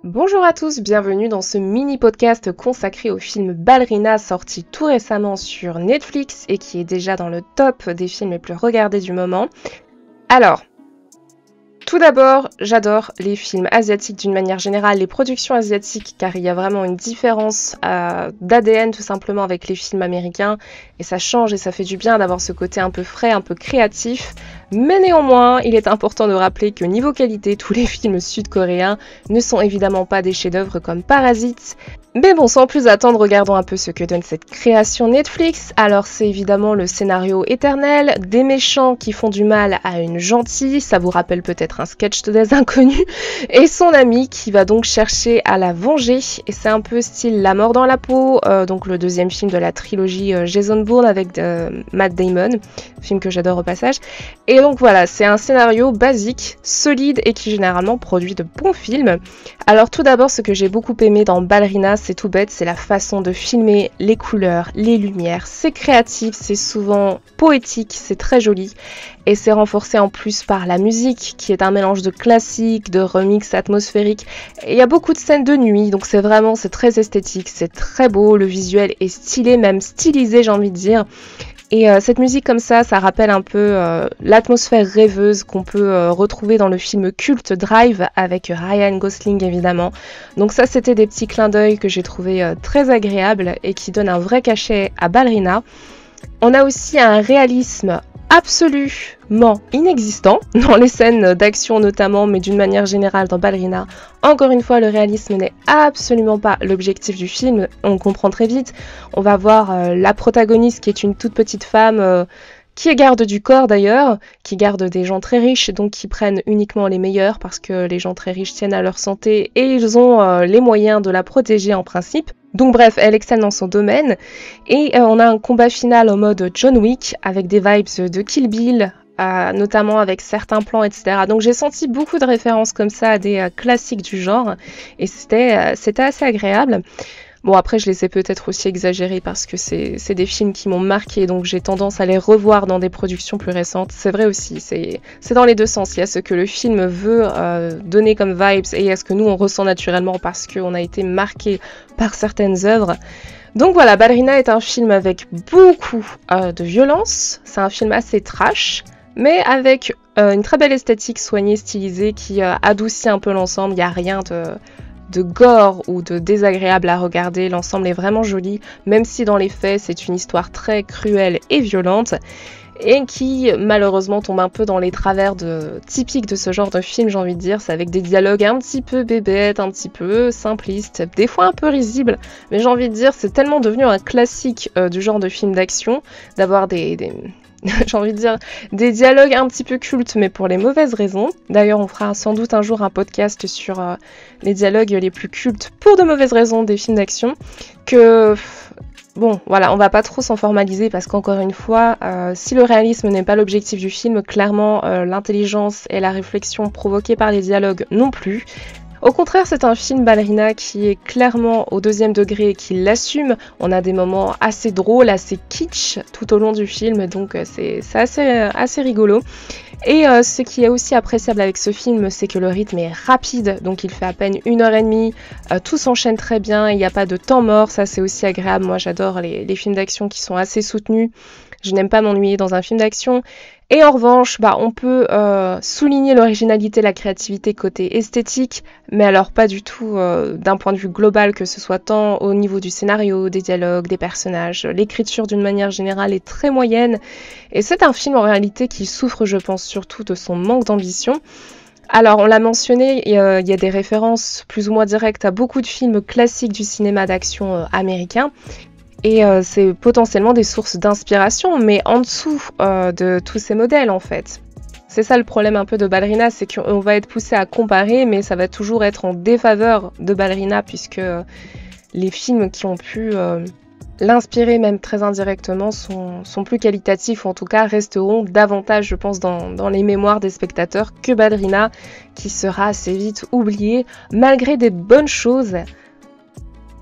Bonjour à tous, bienvenue dans ce mini-podcast consacré au film Ballerina sorti tout récemment sur Netflix et qui est déjà dans le top des films les plus regardés du moment. Alors, tout d'abord, j'adore les films asiatiques d'une manière générale, les productions asiatiques, car il y a vraiment une différence d'ADN tout simplement avec les films américains, et ça change et ça fait du bien d'avoir ce côté un peu frais, un peu créatif. Mais néanmoins, il est important de rappeler que niveau qualité, tous les films sud-coréens ne sont évidemment pas des chefs-d'œuvre comme Parasite. Mais bon, sans plus attendre, regardons un peu ce que donne cette création Netflix. Alors c'est évidemment le scénario éternel, des méchants qui font du mal à une gentille, ça vous rappelle peut-être un sketch de des inconnus, et son ami qui va donc chercher à la venger, et c'est un peu style La mort dans la peau, donc le deuxième film de la trilogie Jason Bourne avec Matt Damon, film que j'adore au passage. Et donc voilà, c'est un scénario basique, solide et qui généralement produit de bons films. Alors tout d'abord, ce que j'ai beaucoup aimé dans Ballerina, c'est tout bête, c'est la façon de filmer, les couleurs, les lumières. C'est créatif, c'est souvent poétique, c'est très joli. Et c'est renforcé en plus par la musique, qui est un mélange de classique, de remix atmosphérique. Et il y a beaucoup de scènes de nuit, donc c'est très esthétique, c'est très beau, le visuel est stylé, même stylisé j'ai envie de dire. Et cette musique comme ça rappelle un peu l'atmosphère rêveuse qu'on peut retrouver dans le film culte Drive avec Ryan Gosling évidemment. Donc ça c'était des petits clins d'œil que j'ai trouvé très agréables et qui donnent un vrai cachet à Ballerina. On a aussi un réalisme absolument inexistant dans les scènes d'action notamment, mais d'une manière générale dans Ballerina. Encore une fois, le réalisme n'est absolument pas l'objectif du film, on comprend très vite. On va voir la protagoniste qui est une toute petite femme qui est garde du corps d'ailleurs, qui garde des gens très riches, donc qui prennent uniquement les meilleurs parce que les gens très riches tiennent à leur santé et ils ont les moyens de la protéger en principe. Donc bref, elle excelle dans son domaine et on a un combat final en mode John Wick avec des vibes de Kill Bill, notamment avec certains plans, etc. Donc j'ai senti beaucoup de références comme ça à des classiques du genre et c'était assez agréable. Bon après je les ai peut-être aussi exagérés parce que c'est des films qui m'ont marqué donc j'ai tendance à les revoir dans des productions plus récentes. C'est vrai aussi, c'est dans les deux sens. Il y a ce que le film veut donner comme vibes et il y a ce que nous on ressent naturellement parce qu'on a été marqué par certaines œuvres. Donc voilà, Ballerina est un film avec beaucoup de violence, c'est un film assez trash mais avec une très belle esthétique soignée, stylisée qui adoucit un peu l'ensemble. Il n'y a rien de gore ou de désagréable à regarder, l'ensemble est vraiment joli, même si dans les faits c'est une histoire très cruelle et violente, et qui malheureusement tombe un peu dans les travers typiques de ce genre de film, j'ai envie de dire. C'est avec des dialogues un petit peu bébêtes, un petit peu simplistes, des fois un peu risibles, mais j'ai envie de dire c'est tellement devenu un classique du genre de film d'action, d'avoir j'ai envie de dire des dialogues un petit peu cultes mais pour les mauvaises raisons. D'ailleurs on fera sans doute un jour un podcast sur les dialogues les plus cultes pour de mauvaises raisons des films d'action bon voilà, on va pas trop s'en formaliser parce qu'encore une fois si le réalisme n'est pas l'objectif du film, clairement l'intelligence et la réflexion provoquées par les dialogues non plus. Au contraire, c'est un film Ballerina qui est clairement au deuxième degré et qui l'assume. On a des moments assez drôles, assez kitsch tout au long du film, donc c'est assez rigolo. Et ce qui est aussi appréciable avec ce film, c'est que le rythme est rapide, donc il fait à peine 1h30, tout s'enchaîne très bien, il n'y a pas de temps mort, ça c'est aussi agréable. Moi j'adore les films d'action qui sont assez soutenus, je n'aime pas m'ennuyer dans un film d'action. Et en revanche, on peut souligner l'originalité, la créativité côté esthétique, mais alors pas du tout d'un point de vue global, que ce soit tant au niveau du scénario, des dialogues, des personnages. L'écriture d'une manière générale est très moyenne, et c'est un film en réalité qui souffre, je pense, surtout de son manque d'ambition. Alors, on l'a mentionné, il y a des références plus ou moins directes à beaucoup de films classiques du cinéma d'action américain. Et c'est potentiellement des sources d'inspiration, mais en dessous de tous ces modèles en fait. C'est ça le problème un peu de Ballerina, c'est qu'on va être poussé à comparer, mais ça va toujours être en défaveur de Ballerina, puisque les films qui ont pu l'inspirer, même très indirectement, sont plus qualitatifs, ou en tout cas resteront davantage, je pense, dans les mémoires des spectateurs que Ballerina, qui sera assez vite oublié, malgré des bonnes choses,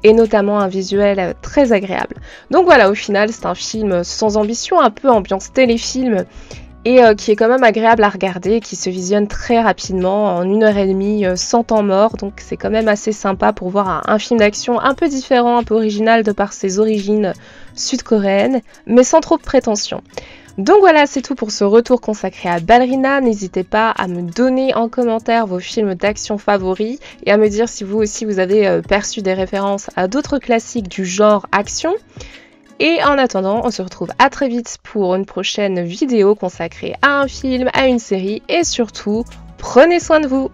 et notamment un visuel très agréable. Donc voilà, au final, c'est un film sans ambition, un peu ambiance téléfilm, et qui est quand même agréable à regarder, qui se visionne très rapidement, en 1h30 sans temps mort, donc c'est quand même assez sympa pour voir un film d'action un peu différent, un peu original de par ses origines sud-coréennes, mais sans trop de prétention. Donc voilà, c'est tout pour ce retour consacré à Ballerina. N'hésitez pas à me donner en commentaire vos films d'action favoris et à me dire si vous aussi vous avez perçu des références à d'autres classiques du genre action. Et en attendant, on se retrouve à très vite pour une prochaine vidéo consacrée à un film, à une série et surtout, prenez soin de vous!